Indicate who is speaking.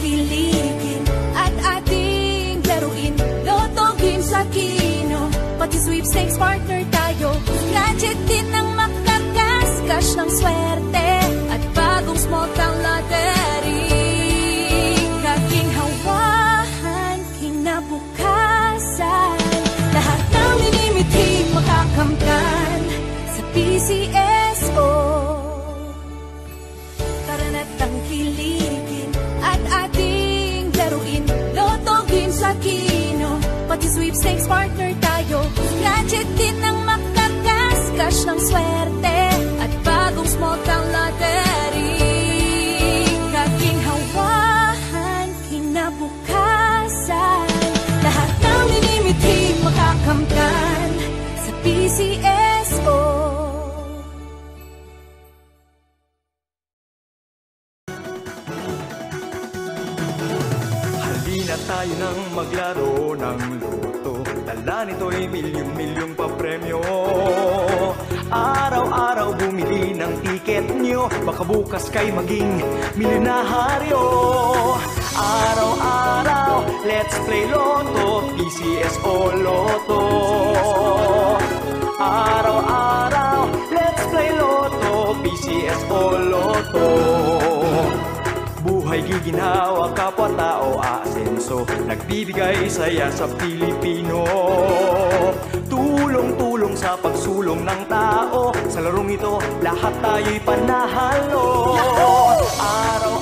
Speaker 1: tangkilikin at ating laruin. Lotto Games Aquino, pati sweepstakes partner tayo. Gadget din ang makakas, cash ng swerte at bagong small town lottery. Kaking hawahan, kinabukasan, lahat ng minimiti makakamtan sa PCSO. Tara na't tangkilikin at ating laruin. Lotto Games Aquino, pati sweepstakes partner tayo. Gadget din ang makakas, cash ng swerte at bagong small town lottery. Kaking hawahan, kinabukasan, lahat ng minimiti makakamtan sa PCSO.
Speaker 2: Halina tayo nang maglaro ng loto. Dala nito'y milyong-milyong papremyo. Araw-araw bumili ng tiket nyo, baka bukas kay maging milyonaryo. Araw-araw, let's play Lotto, PCSO Lotto. Araw-araw, let's play Lotto, PCSO Lotto. Buhay giginhawa, kapwa-tao aasenso, nagbibigay saya sa Pilipino. Tulong-tulong sa pagsulong ng tao, sa larong ito lahat tayo'y panahalo. Araw-araw